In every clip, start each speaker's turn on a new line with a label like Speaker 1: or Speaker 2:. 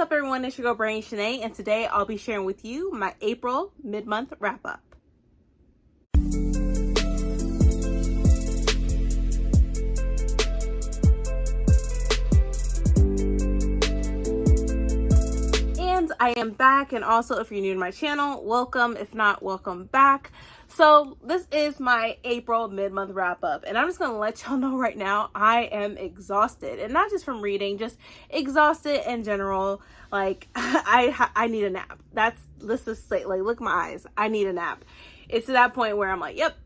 Speaker 1: up everyone, it's your girl Brain Shanae, and today I'll be sharing with you my April mid-month wrap-up. And I am back, and also if you're new to my channel, welcome. If not, welcome back. So this is my April mid-month wrap-up, and I'm just gonna let y'all know right now I am exhausted, and not just from reading, just exhausted in general. Like I need a nap. Let's just say, like, look at my eyes, I need a nap. It's to that point where I'm like, yep,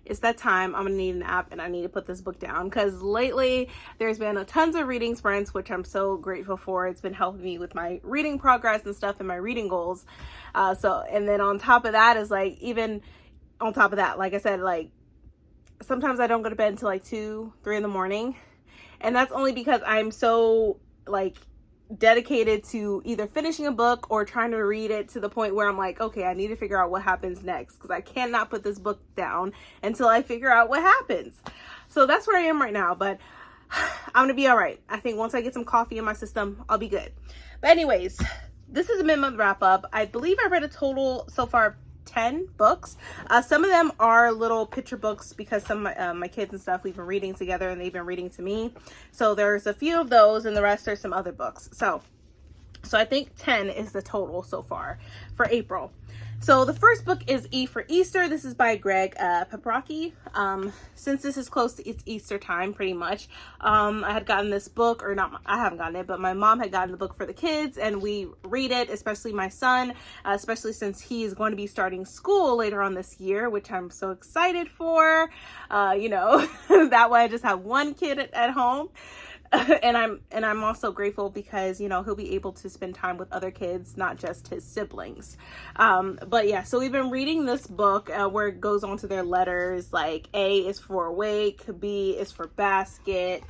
Speaker 1: it's that time. I'm gonna need a nap, and I need to put this book down, because lately there's been tons of reading sprints, which I'm so grateful for. It's been helping me with my reading progress and stuff and my reading goals. And then on top of that is, like, even on top of that, like I said, like, sometimes I don't go to bed until like 2, 3 in the morning, and that's only because I'm so, like, dedicated to either finishing a book or trying to read it to the point where I'm like, okay, I need to figure out what happens next, because I cannot put this book down until I figure out what happens. So that's where I am right now, but I'm gonna be all right. I think once I get some coffee in my system, I'll be good. But anyways, this is a mid-month wrap-up. I believe I read a total so far 10 books. Some of them are little picture books, because some of my kids and stuff, we've been reading together and they've been reading to me. So there's a few of those, and the rest are some other books. So I think 10 is the total so far for April. So the first book is E for Easter. This is by Greg Paprocki. Since this is close to it's Easter time, pretty much, I had gotten this book, or not, I haven't gotten it, but my mom had gotten the book for the kids, and we read it, especially my son, especially since he's going to be starting school later on this year, which I'm so excited for. That way I just have one kid at home. And I'm also grateful because, he'll be able to spend time with other kids, not just his siblings. But yeah, so we've been reading this book where it goes on to their letters. Like, A is for awake, B is for basket,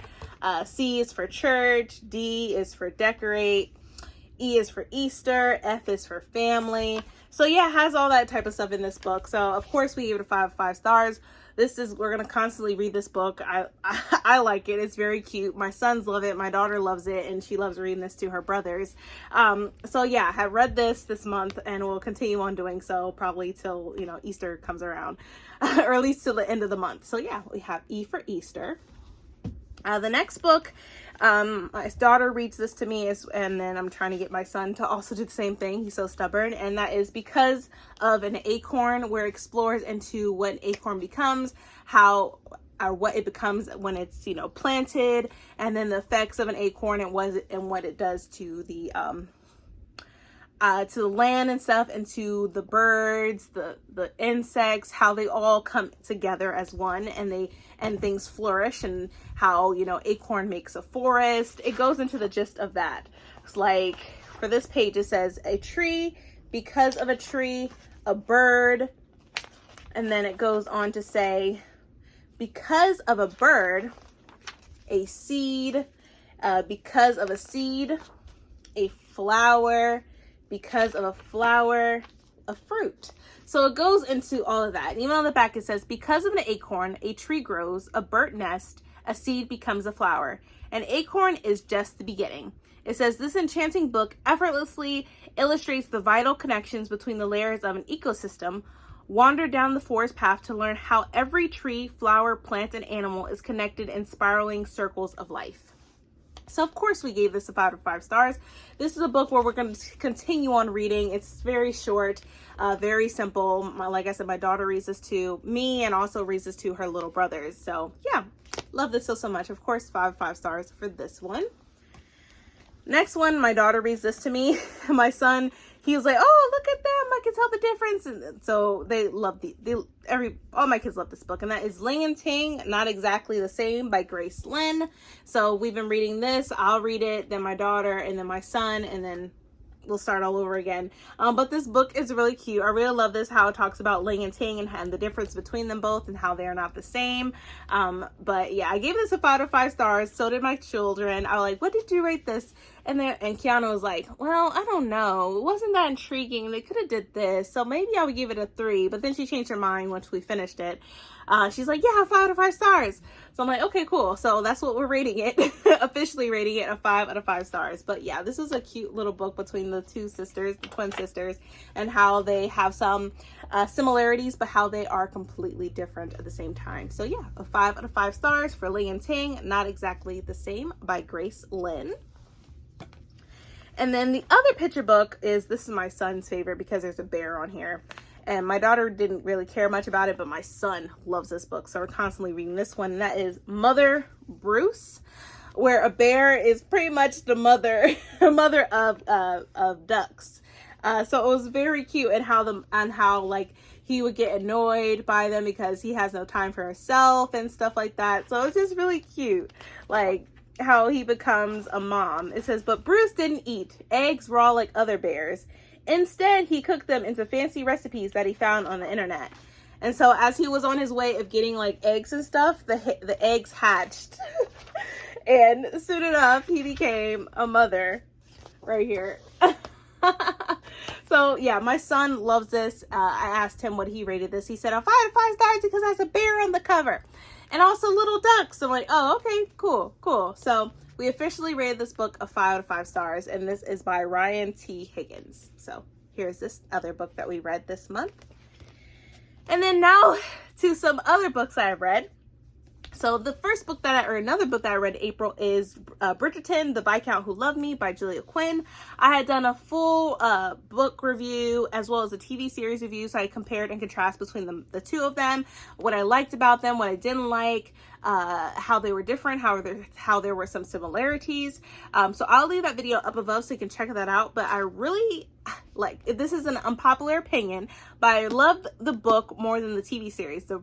Speaker 1: C is for church, D is for decorate, E is for Easter, F is for family. So yeah, it has all that type of stuff in this book. So of course we give it a 5 stars. We're going to constantly read this book. I like it. It's very cute. My sons love it. My daughter loves it, and she loves reading this to her brothers. So yeah, I have read this month, and will continue on doing so probably till, Easter comes around, or at least till the end of the month. So yeah, we have E for Easter. The next book, my daughter reads this to me, and then I'm trying to get my son to also do the same thing. He's so stubborn, and that is Because of an Acorn, where it explores into what an acorn becomes, what it becomes when it's, planted, and then the effects of an acorn and what it does to the land and stuff, and to the birds, the insects, how they all come together as one, and things flourish, and how, acorn makes a forest. It goes into the gist of that. It's like, for this page, it says a tree, because of a tree, a bird, and then it goes on to say, because of a bird, a seed, because of a seed, a flower, because of a flower, a fruit. So it goes into all of that. And even on the back it says, because of an acorn, a tree grows, a bird nests, a seed becomes a flower. An acorn is just the beginning. It says, this enchanting book effortlessly illustrates the vital connections between the layers of an ecosystem. Wander down the forest path to learn how every tree, flower, plant, and animal is connected in spiraling circles of life. So of course we gave this a 5 stars. This is a book where we're going to continue on reading. It's very short, very simple. Like I said, my daughter reads this to me, and also reads this to her little brothers. So yeah, love this so much. Of course, 5 stars for this one. Next one, my daughter reads this to me. My son, he was like, oh, look at them, I can tell the difference. And so they love all my kids love this book, and that is Lanting, Not Exactly the Same by Grace Lynn. So we've been reading this. I'll read it, then my daughter, and then my son, and then we'll start all over again. But this book is really cute. I really love this, how it talks about Lanting and the difference between them both, and how they are not the same. But yeah, I gave this a 5 stars. So did my children. I was like, what did you rate this? And Kiana was like, well, I don't know. It wasn't that intriguing. They could have did this. So maybe I would give it a 3. But then she changed her mind once we finished it. She's like, yeah, 5 out of 5 stars. So I'm like, okay, cool. So that's what we're rating it, officially rating it a 5 out of 5 stars. But yeah, this is a cute little book between the two sisters, the twin sisters, and how they have some similarities, but how they are completely different at the same time. So yeah, a 5 out of 5 stars for Lanting, Not Exactly the Same by Grace Lynn. And then the other picture book is, this is my son's favorite because there's a bear on here. And my daughter didn't really care much about it, but my son loves this book. So we're constantly reading this one. And that is Mother Bruce, where a bear is pretty much the mother of ducks. So it was very cute, and how like he would get annoyed by them because he has no time for himself and stuff like that. So it's just really cute, like how he becomes a mom. It says, but Bruce didn't eat eggs raw like other bears. Instead, he cooked them into fancy recipes that he found on the internet. And so as he was on his way of getting like eggs and stuff, the eggs hatched. And soon enough, he became a mother right here. So yeah, my son loves this. I asked him what he rated this. He said a 5 out of 5 stars because it has a bear on the cover. And also little ducks. I'm like, oh, okay, cool. So we officially rated this book a 5 out of 5 stars, and this is by Ryan T. Higgins. So here's this other book that we read this month. And then now to some other books I've read. So the first book another book that I read in April is Bridgerton, The Viscount Who Loved Me by Julia Quinn. I had done a full book review as well as a TV series review, so I compared and contrast between the two of them, what I liked about them, what I didn't like, how they were different, how there were some similarities. So I'll leave that video up above so you can check that out. But I really like, this is an unpopular opinion, but I loved the book more than the TV series. The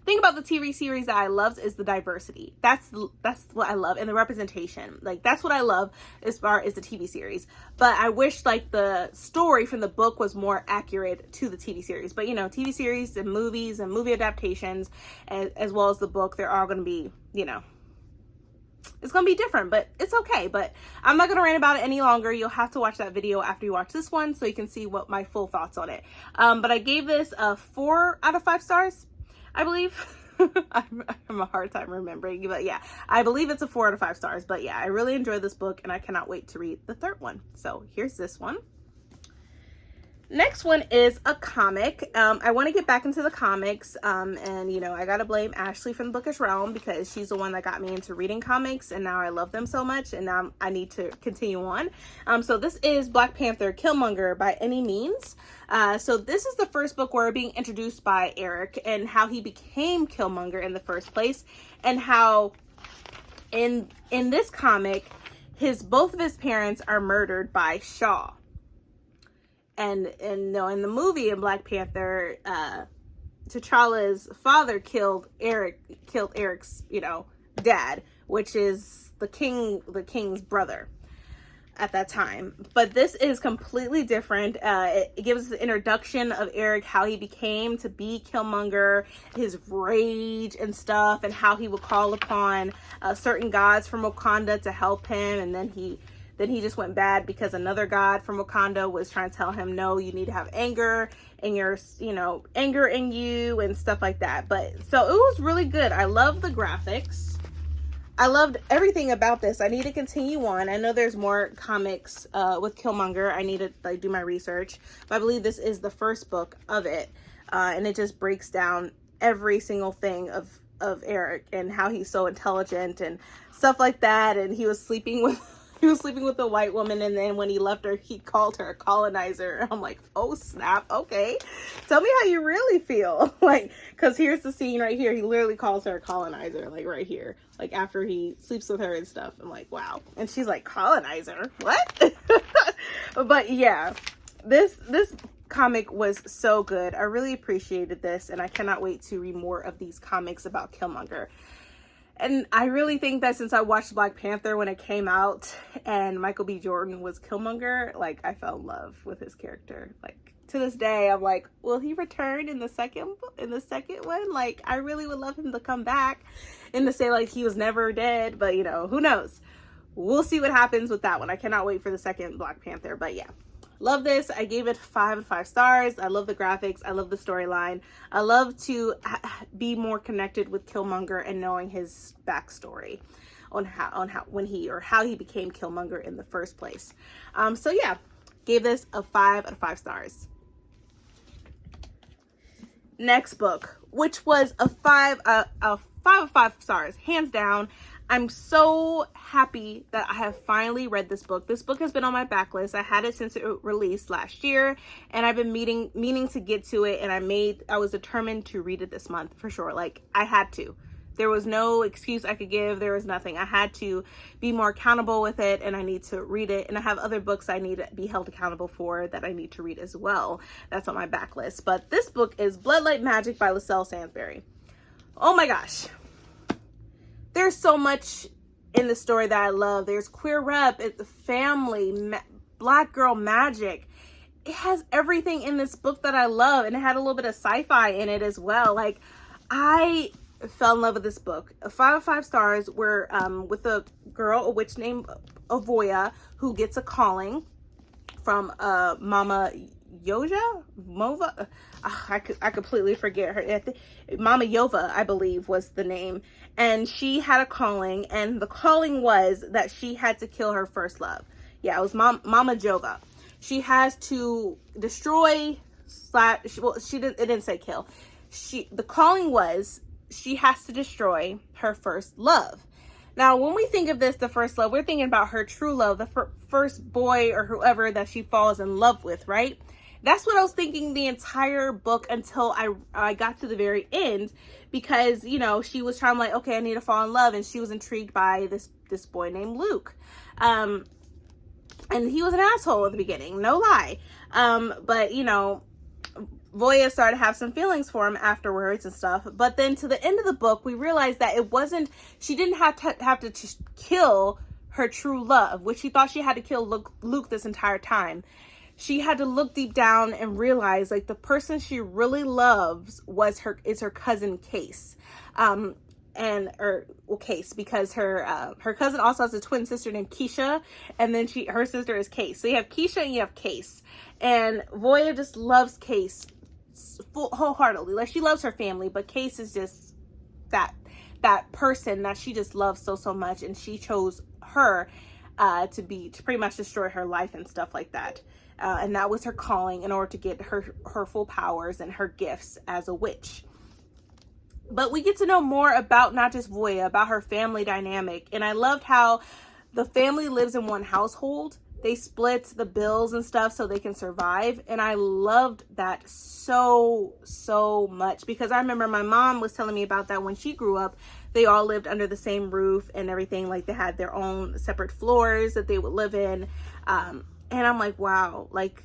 Speaker 1: thing about the TV series that I loved is the diversity. That's what I love, and the representation. Like, that's what I love as far as the TV series. But I wish like the story from the book was more accurate to the TV series. But you know, TV series and movies and movie adaptations, as well as the book, they're all going to be, you know, it's gonna be different, but it's okay. But I'm not gonna rant about it any longer. You'll have to watch that video after you watch this one so you can see what my full thoughts on it. But I gave this a 4 out of 5 stars, I believe. I'm a hard time remembering, but yeah, I believe it's a 4 out of 5 stars. But yeah, I really enjoyed this book, and I cannot wait to read the third one. So here's this one. Next one is a comic. I want to get back into the comics, and you know, I gotta blame Ashley from the Bookish Realm because she's the one that got me into reading comics, and now I love them so much, and now I need to continue on. So this is Black Panther Killmonger by Any Means. So this is the first book where we're being introduced by Eric and how he became Killmonger in the first place, and how in this comic both of his parents are murdered by Shaw. And no, in the movie in Black Panther, T'Challa's father killed Eric's, you know, dad, which is the king's brother at that time. But this is completely different. It gives us the introduction of Eric, how he became to be Killmonger, his rage and stuff, and how he would call upon certain gods from Wakanda to help him, and then he just went bad because another god from Wakanda was trying to tell him, no, you need to have anger in your, you know, anger in you and stuff like that. But so it was really good. I love the graphics. I loved everything about this. I need to continue on. I know there's more comics with Killmonger. I need to like do my research. But I believe this is the first book of it. And it just breaks down every single thing of Eric and how he's so intelligent and stuff like that. And he was sleeping with a white woman, and then when he left her, he called her a colonizer. I'm like, oh snap, okay. Tell me how you really feel. Like, because here's the scene right here. He literally calls her a colonizer, like right here. Like after he sleeps with her and stuff. I'm like, wow. And she's like, colonizer? What? But yeah, this comic was so good. I really appreciated this, and I cannot wait to read more of these comics about Killmonger. And I really think that since I watched Black Panther when it came out and Michael B. Jordan was Killmonger, like I fell in love with his character. Like to this day, I'm like, will he return in the second one? Like I really would love him to come back and to say like he was never dead, but you know, who knows? We'll see what happens with that one. I cannot wait for the second Black Panther, but yeah. Love this. I gave it 5 out of 5 stars. I love the graphics. I love the storyline. I love to be more connected with Killmonger and knowing his backstory on how he became Killmonger in the first place. So yeah, gave this a 5 out of 5 stars. Next book, which was a 5 out of 5 stars, hands down. I'm so happy that I have finally read this book. This book has been on my backlist. I had it since it released last year, and I've been meaning to get to it, and I was determined to read it this month for sure. Like, I had to. There was no excuse I could give. There was nothing. I had to be more accountable with it, and I need to read it. And I have other books I need to be held accountable for that I need to read as well. That's on my backlist. But this book is Bloodlight Magic by LaSalle Sainsbury. Oh my gosh. There's so much in the story that I love. There's queer rep, it's family, black girl magic. It has everything in this book that I love, and it had a little bit of sci-fi in it as well. Like, I fell in love with this book. 5 out of 5 stars. We're with a witch named Avoya, who gets a calling from Mama Mova. I completely forget her. Mama Yova, I believe, was the name. And she had a calling, and the calling was that she had to kill her first love. Yeah, it was Mama Jova. She has to destroy it didn't say kill. The calling was she has to destroy her first love. Now, when we think of this, the first love, we're thinking about her true love, the first boy or whoever that she falls in love with, right? That's what I was thinking the entire book until I got to the very end, because, you know, she was trying, like, okay, I need to fall in love, and she was intrigued by this boy named Luke. And he was an asshole at the beginning, no lie. But, you know, Voya started to have some feelings for him afterwards and stuff. But then to the end of the book, we realized that she didn't have to kill her true love, which she thought she had to kill Luke this entire time. She had to look deep down and realize, like, the person she really loves is her cousin Case. Case, because her cousin also has a twin sister named Keisha, and then her sister is Case. So you have Keisha and you have Case. And Voya just loves Case wholeheartedly. Like, she loves her family, but Case is just that person that she just loves so much, and she chose her to pretty much destroy her life and stuff like that. And that was her calling in order to get her full powers and her gifts as a witch. But we get to know more about not just Voya, about her family dynamic. And I loved how the family lives in one household. They split the bills and stuff so they can survive. And I loved that so much, because I remember my mom was telling me about that when she grew up. They all lived under the same roof and everything. Like, they had their own separate floors that they would live in. And I'm like, wow, like,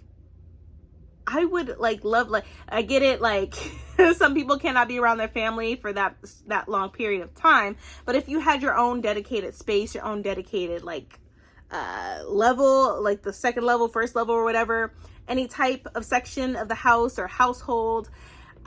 Speaker 1: I would love, I get it, like, some people cannot be around their family for that long period of time. But if you had your own dedicated space, your own dedicated, level, like the second level, first level, or whatever, any type of section of the house or household,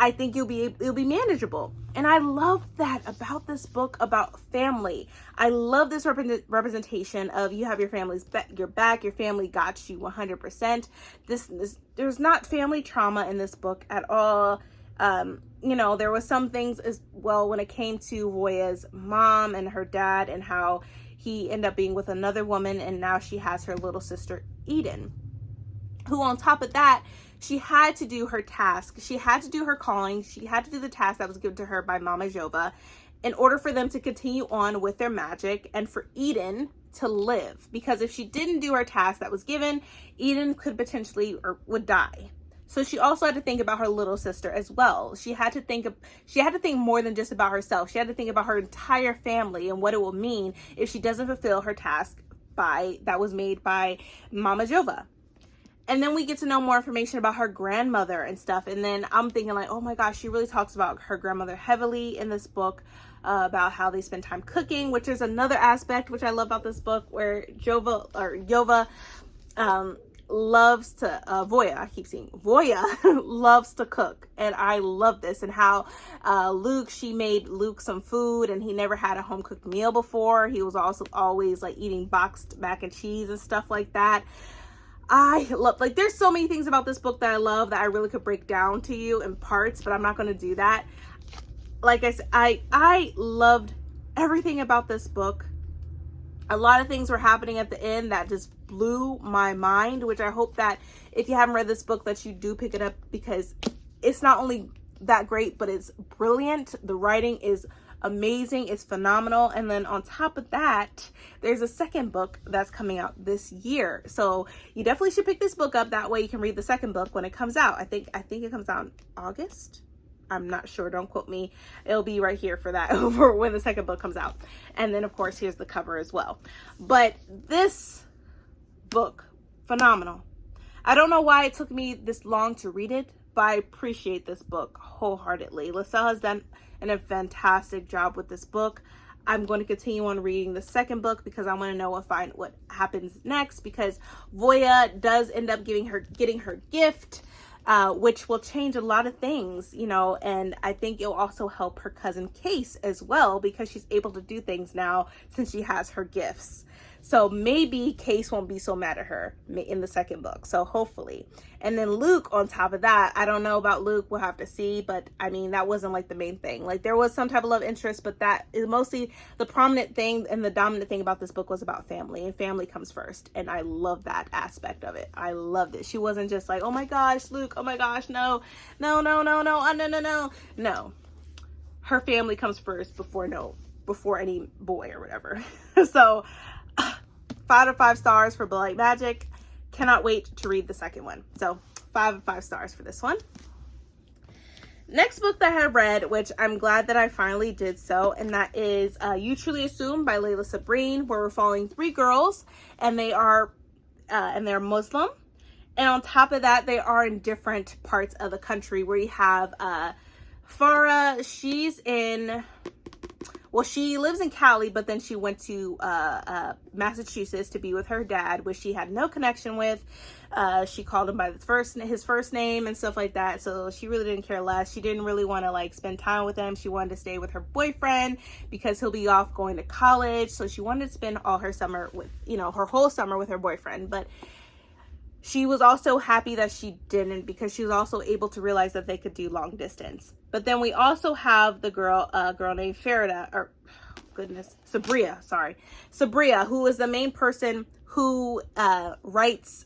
Speaker 1: I think it'll be manageable. And I love that about this book about family. I love this representation of, you have your family's your back, your family got you 100%. There's not family trauma in this book at all. You know, there was some things as well when it came to Voya's mom and her dad, and how he ended up being with another woman, and now she has her little sister Eden, who, on top of that, she had to do her task. She had to do her calling. She had to do the task that was given to her by Mama Jova in order for them to continue on with their magic and for Eden to live. Because if she didn't do her task that was given, Eden could potentially or would die. So she also had to think about her little sister as well. She had to think more than just about herself. She had to think about her entire family and what it will mean if she doesn't fulfill her task that was made by Mama Jova. And then we get to know more information about her grandmother and stuff. And then I'm thinking, like, oh my gosh, she really talks about her grandmother heavily in this book, about how they spend time cooking, which is another aspect which I love about this book, where Yova loves to, Voya loves to cook. And I love this, and how she made Luke some food, and he never had a home cooked meal before. He was also always like eating boxed mac and cheese and stuff like that. I love, like, there's so many things about this book that I love that I really could break down to you in parts, but I'm not going to do that. Like I said, I loved everything about this book. A lot of things were happening at the end that just blew my mind, which I hope that if you haven't read this book that you do pick it up, because it's not only that great, but it's brilliant. The writing is amazing. It's phenomenal. And then on top of that, there's a second book that's coming out this year. So you definitely should pick this book up. That way you can read the second book when it comes out. I think it comes out in August. I'm not sure. Don't quote me. It'll be right here for that over when the second book comes out. And then of course, here's the cover as well. But this book, phenomenal. I don't know why it took me this long to read it, but I appreciate this book wholeheartedly. LaSalle has done a fantastic job with this book. I'm going to continue on reading the second book because I want to know what happens next, because Voya does end up getting her gift, which will change a lot of things, you know, and I think it'll also help her cousin Case as well, because she's able to do things now since she has her gifts. So maybe Case won't be so mad at her in the second book. So hopefully. And then Luke, on top of that, I don't know about Luke. We'll have to see. But I mean, that wasn't like the main thing. Like, there was some type of love interest, but that is mostly the prominent thing and the dominant thing about this book was about family, and family comes first. And I love that aspect of it. I loved it. She wasn't just like, oh my gosh, Luke, oh my gosh, no. No. Her family comes first before any boy or whatever. So 5 out of 5 stars for Bloodlight Magic. Cannot wait to read the second one. So 5 of 5 stars for this one. Next book that I have read, which I'm glad that I finally did so, and that is You Truly Assume by Layla Sabrine, where we're following 3 girls, and they're Muslim. And on top of that, they are in different parts of the country, where you have Farah. She lives in Cali, but then she went to Massachusetts to be with her dad, which she had no connection with. She called him by his first name and stuff like that. So she really didn't care less. She didn't really want to like spend time with him. She wanted to stay with her boyfriend because he'll be off going to college. So she wanted to spend all her summer with, her whole summer with her boyfriend. But she was also happy that she didn't, because she was also able to realize that they could do long distance. But then we also have the girl named Sabria, who is the main person who writes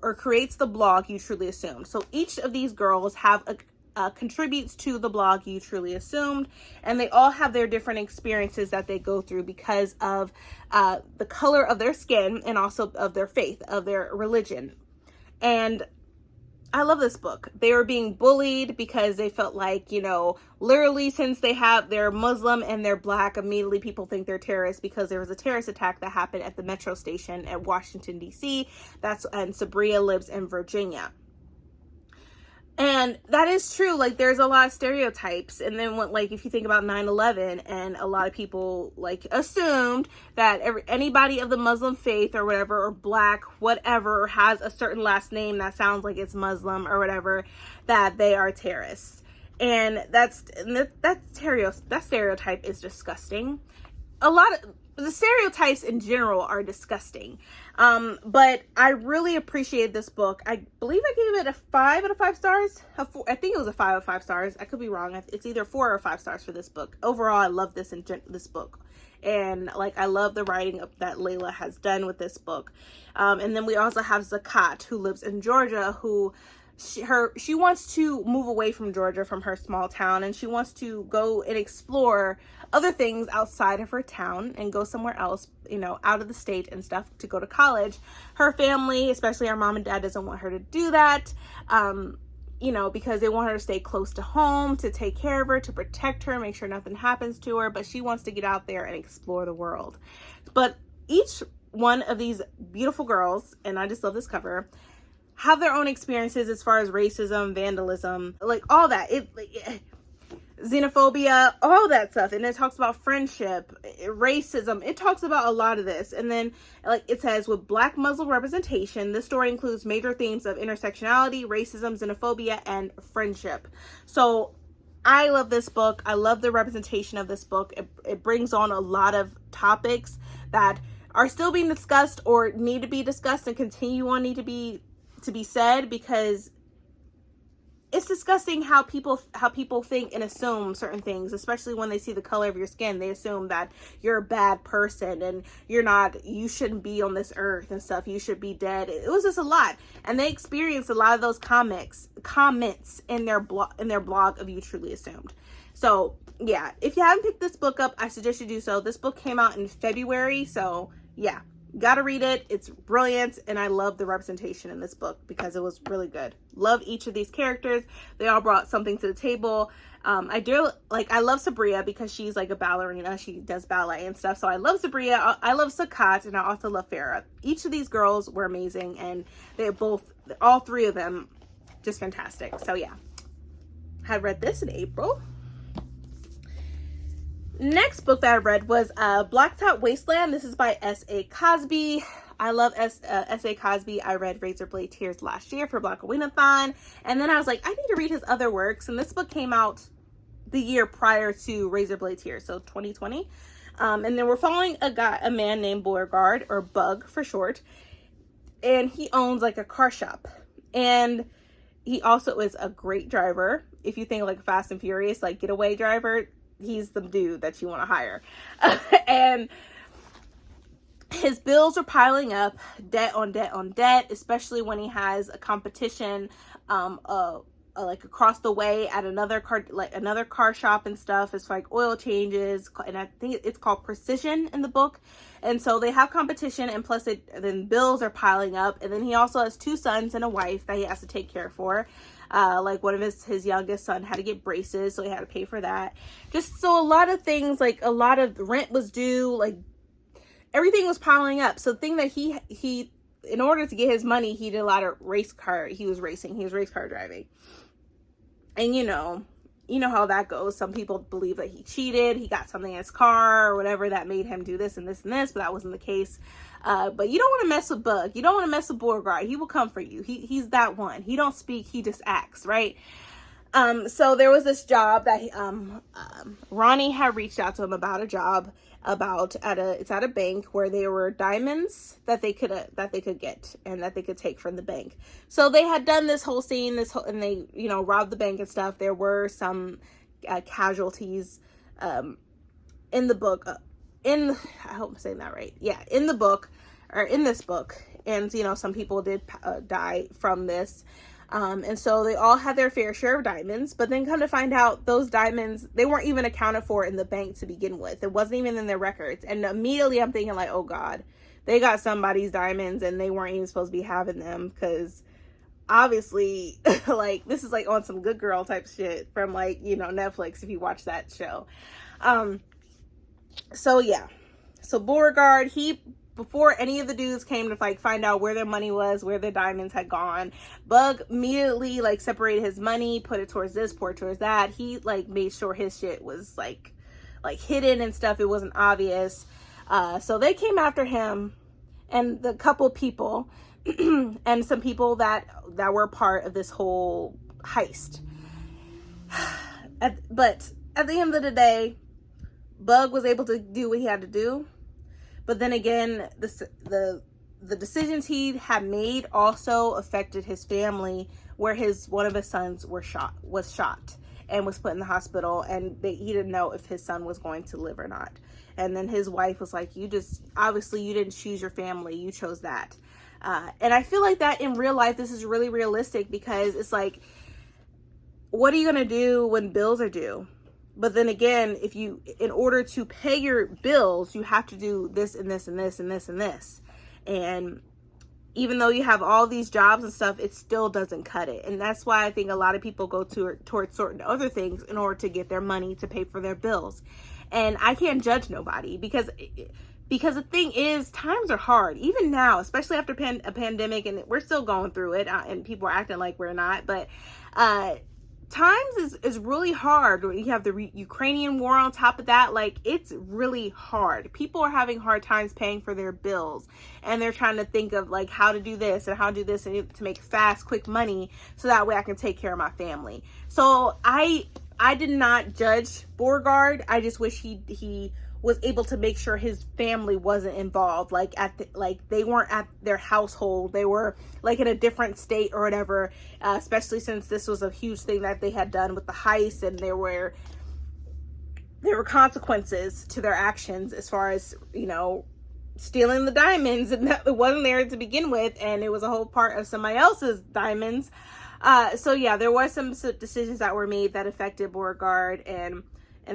Speaker 1: or creates the blog You Truly Assumed. So each of these girls have contributes to the blog You Truly Assumed, and they all have their different experiences that they go through because of the color of their skin and also of their faith, of their religion. And I love this book. They were being bullied because they felt like, literally since they're Muslim and they're Black, immediately people think they're terrorists because there was a terrorist attack that happened at the metro station at Washington, D.C. And Sabria lives in Virginia. And that is true. Like, there's a lot of stereotypes. And then if you think about 9/11, and a lot of people assumed that anybody of the Muslim faith or whatever, or Black, whatever, has a certain last name that sounds like it's Muslim or whatever, that they are terrorists. And that stereotype is disgusting. The stereotypes in general are disgusting. But I really appreciated this book. I believe I gave it a 5 out of 5 stars. I think it was a 5 out of 5 stars. I could be wrong. It's either 4 or 5 stars for this book. Overall, I love this book. And I love the writing that Layla has done with this book. And then we also have Zakat, who lives in Georgia, who she wants to move away from Georgia, from her small town, and she wants to go and explore other things outside of her town and go somewhere else, out of the state and stuff, to go to college. Her family, especially our mom and dad, doesn't want her to do that, because they want her to stay close to home, to take care of her, to protect her, make sure nothing happens to her, but she wants to get out there and explore the world. But each one of these beautiful girls, and I just love this cover, have their own experiences as far as racism, vandalism, all that. Xenophobia, all that stuff. And it talks about friendship, racism. It talks about a lot of this. And then it says, with Black Muslim representation, this story includes major themes of intersectionality, racism, xenophobia, and friendship. So I love this book. I love the representation of this book. It brings on a lot of topics that are still being discussed or need to be discussed and continue on need to be said, because it's disgusting how people think and assume certain things, especially when they see the color of your skin. They assume that you're a bad person and you shouldn't be on this earth and stuff. You should be dead. It was just a lot. And they experienced a lot of those comments in their blog of You Truly Assumed. So yeah, if you haven't picked this book up, I suggest you do so. This book came out in February. So yeah, gotta read it. It's brilliant, and I love the representation in this book because it was really good. Love each of these characters. They all brought something to the table. I love Sabria because she's like a ballerina. She does ballet and stuff. So I love Sabria. I love Sakat, and I also love Farah. Each of these girls were amazing, and all three of them, just fantastic. So yeah, I read this in April. Next book that I read was Blacktop Wasteland. This is by S.A. Cosby. I love S.A. Cosby. I read Razorblade Tears last year for Black Winathon. And then I was like, I need to read his other works. And this book came out the year prior to Razorblade Tears, so 2020. And then we're following a man named Beauregard, or Bug for short. And he owns like a car shop. And he also is a great driver. If you think like Fast and Furious, like getaway driver, he's the dude that you want to hire. And his bills are piling up, debt on debt on debt, especially when he has a competition like across the way at another car shop and stuff. It's like oil changes, and I think it's called Precision in the book. And so they have competition, and plus then bills are piling up. And then he also has 2 sons and a wife that he has to take care for. Like one of his youngest son had to get braces, so he had to pay for that. Just so a lot of things, like a lot of rent was due, like everything was piling up. So the thing that he in order to get his money, he did a lot of race car driving. And you know how that goes. Some people believe that he cheated, he got something in his car or whatever that made him do this and this and this, but that wasn't the case. But you don't want to mess with Bug. You don't want to mess with Beauregard. He will come for you. He's that one. He don't speak, he just acts, right? So there was this job that Ronnie had reached out to him about a job it's at a bank where there were diamonds that they could get and that they could take from the bank. So they had done this whole scene, and they robbed the bank and stuff. There were some casualties in the book. I hope I'm saying that right. Yeah, in the book, or in this book, and some people did die from this. And so they all had their fair share of diamonds, but then come to find out those diamonds, they weren't even accounted for in the bank to begin with. It wasn't even in their records. And immediately I'm thinking like, oh God, they got somebody's diamonds and they weren't even supposed to be having them, because obviously like this is like on some Good Girl type shit from like, Netflix, if you watch that show. So yeah, so Beauregard, before any of the dudes came to like find out where their money was, where their diamonds had gone, Bug immediately like separated his money, put it towards this, poured towards that. He like made sure his shit was like hidden and stuff. It wasn't obvious. So they came after him and the couple people and some people that were part of this whole heist. But at the end of the day, Bug was able to do what he had to do. But then again, the decisions he had made also affected his family, where one of his sons was shot and was put in the hospital, and he didn't know if his son was going to live or not. And then his wife was like, obviously you didn't choose your family, you chose that. And I feel like that in real life, this is really realistic, because it's like, what are you going to do when bills are due? But then again, in order to pay your bills, you have to do this and this and this and this and this. And even though you have all these jobs and stuff, it still doesn't cut it. And that's why I think a lot of people go towards certain other things in order to get their money to pay for their bills. And I can't judge nobody, because the thing is, times are hard. Even now, especially after a pandemic, and we're still going through it, and people are acting like we're not. But times is really hard. You have the Ukrainian war on top of that. Like, it's really hard. People are having hard times paying for their bills, and they're trying to think of like how to do this and how to do this and to make fast, quick money, so that way I can take care of my family. So I did not judge Beauregard. I just wish he was able to make sure his family wasn't involved, like they weren't at their household, they were like in a different state or whatever, especially since this was a huge thing that they had done with the heist, and there were consequences to their actions as far as, you know, stealing the diamonds, and that it wasn't there to begin with, and it was a whole part of somebody else's diamonds. So yeah, there were some decisions that were made that affected Beauregard and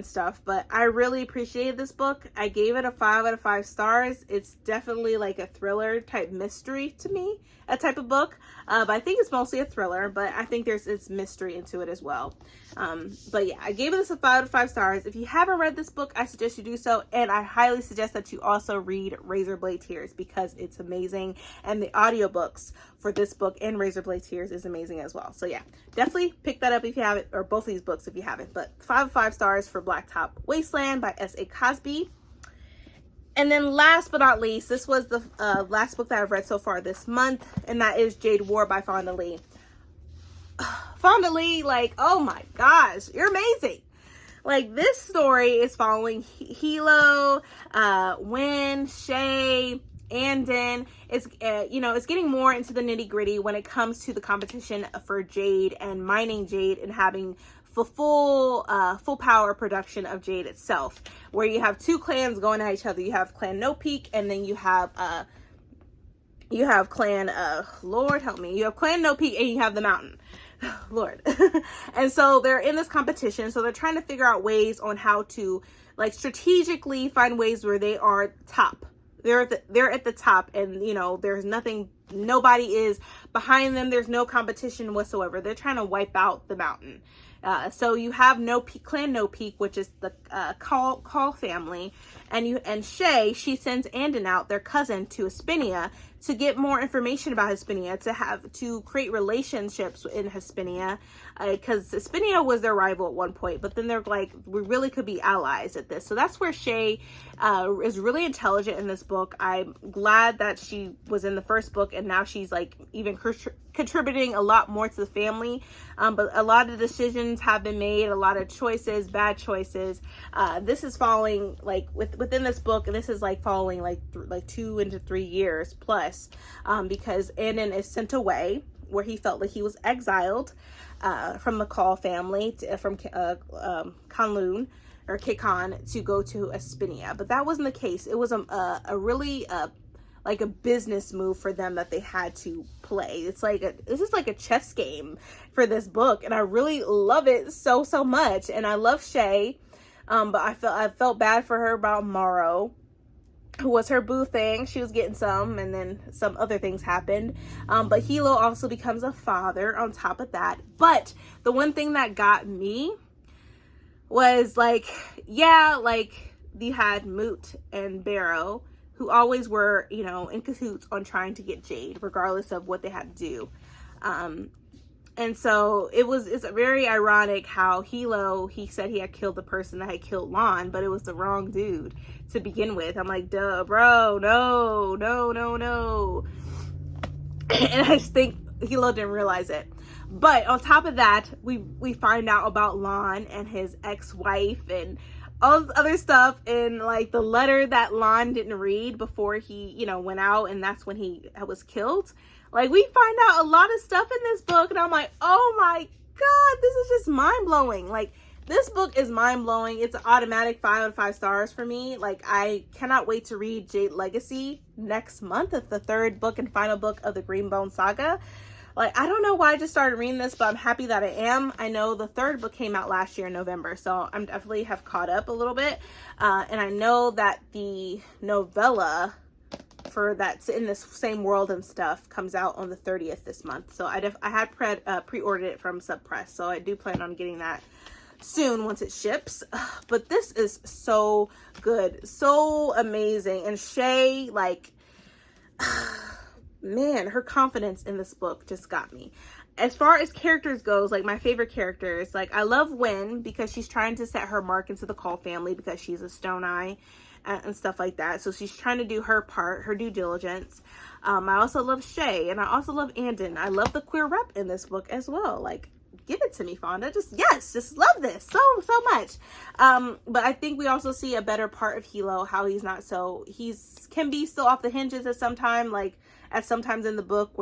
Speaker 1: stuff, but I really appreciated this book. I gave it a 5 out of 5 stars. It's definitely like a thriller type mystery to me, a type of book. But I think it's mostly a thriller, but I think it's mystery into it as well. But yeah, I gave this a 5 out of 5 stars. If you haven't read this book, I suggest you do so, and I highly suggest that you also read Razorblade Tears because it's amazing, and the audiobooks for this book and Razorblade Tears is amazing as well. So yeah, definitely pick that up if you haven't, or both of these books if you haven't. But 5 out of 5 stars for Blacktop Wasteland by S.A. Cosby. And then last but not least, this was the last book that I've read so far this month, and that is Jade War by Fonda Lee. Fonda Lee, like, oh my gosh, you're amazing. Like, this story is following Hilo, Win, Shay, Andon. It's you know, it's getting more into the nitty gritty when it comes to the competition for Jade and mining Jade and having full power production of Jade itself, where you have two clans going at each other. You have Clan No Peak, and then you have Clan Lord help me. You have Clan No Peak, and you have the Mountain. Lord. And so they're in this competition, so they're trying to figure out ways on how to, like, strategically find ways where they are top. They're at the top, and, you know, there's nobody is behind them. There's no competition whatsoever. They're trying to wipe out the Mountain. So you have Clan No Peak, which is the Call family, and Shay, she sends Andon out, their cousin, to Hispania to get more information about Hispania, to create relationships in Hispania, because Hispania was their rival at one point, but then they're like, we really could be allies at this. So that's where Shay is really intelligent in this book. I'm glad that she was in the first book, and now she's like even contributing a lot more to the family. But a lot of decisions have been made, a lot of choices, bad choices. This is following, like, within this book, and this is like following like 2 into 3 years plus, because Andon is sent away, where he felt like he was exiled from the Call family, from Kowloon or Kekon, to go to Hispania. But that wasn't the case. It was a really like a business move for them that they had to play. This is like a chess game for this book, and I really love it so much. And I love Shay, but I felt bad for her about Morrow, who was her boo thing. She was getting some, and then some other things happened. But Hilo also becomes a father on top of that. But the one thing that got me was, like, yeah, like, you had Moot and Barrow, who always were, you know, in cahoots on trying to get Jade, regardless of what they had to do. And so it's very ironic how Hilo, he said he had killed the person that had killed Lon, but it was the wrong dude to begin with. I'm like, duh, bro, no. And I just think Hilo didn't realize it. But on top of that, we find out about Lon and his ex-wife and all this other stuff, and like the letter that Lon didn't read before he, you know, went out, and that's when he was killed. Like, we find out a lot of stuff in this book, and I'm like, oh my god, this is just mind-blowing. Like, this book is mind-blowing. It's an automatic 5 out of 5 stars for me. Like, I cannot wait to read Jade Legacy next month. It's the 3rd book and final book of the Greenbone Saga. Like, I don't know why I just started reading this, but I'm happy that I am. I know the 3rd book came out last year in November, so I'm definitely have caught up a little bit. And I know that the novella for that's in this same world and stuff comes out on the 30th this month. So I had pre-ordered it from Subpress, so I do plan on getting that soon once it ships. But this is so good, so amazing. And Shay, like, man, her confidence in this book just got me. As far as characters goes, like, my favorite characters, like, I love Win because she's trying to set her mark into the Call family because she's a Stone Eye and stuff like that. So she's trying to do her part, her due diligence. I also love Shay, and I also love Andon. I love the queer rep in this book as well. Like, give it to me, Fonda. Just love this so much. But I think we also see a better part of Hilo, how he's not so, can be still off the hinges at sometimes in the book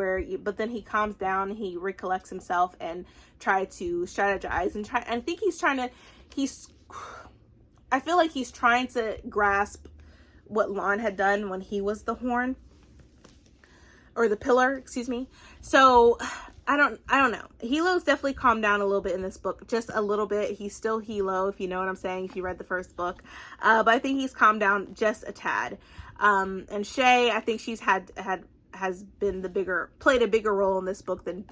Speaker 1: but then he calms down, he recollects himself and try to strategize and I think I feel like he's trying to grasp what Lon had done when he was the horn, or the pillar, excuse me. So I don't know. Hilo's definitely calmed down a little bit in this book, just a little bit. He's still Hilo, if you know what I'm saying, if you read the first book. But I think he's calmed down just a tad. And Shay, I think she's has been played a bigger role in this book than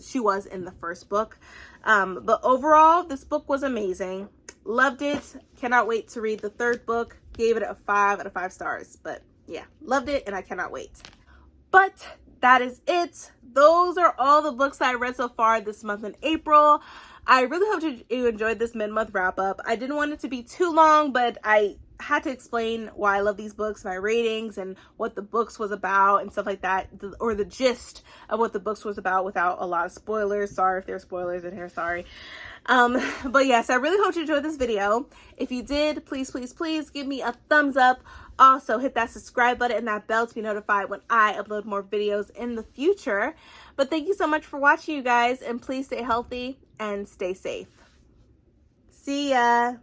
Speaker 1: she was in the first book. But overall, this book was amazing. Loved it. Cannot wait to read the third book. Gave it a 5 out of 5 stars. But yeah, loved it and I cannot wait. But that is it. Those are all the books I read so far this month in April. I really hope you enjoyed this mid-month wrap-up. I didn't want it to be too long, but I had to explain why I love these books, my ratings, and what the books was about and stuff like that, or the gist of what the books was about without a lot of spoilers. Sorry if there's spoilers in here, sorry. But yes, I really hope you enjoyed this video. If you did, please give me a thumbs up. Also, hit that subscribe button and that bell to be notified when I upload more videos in the future. But thank you so much for watching, you guys, and please stay healthy and stay safe. See ya.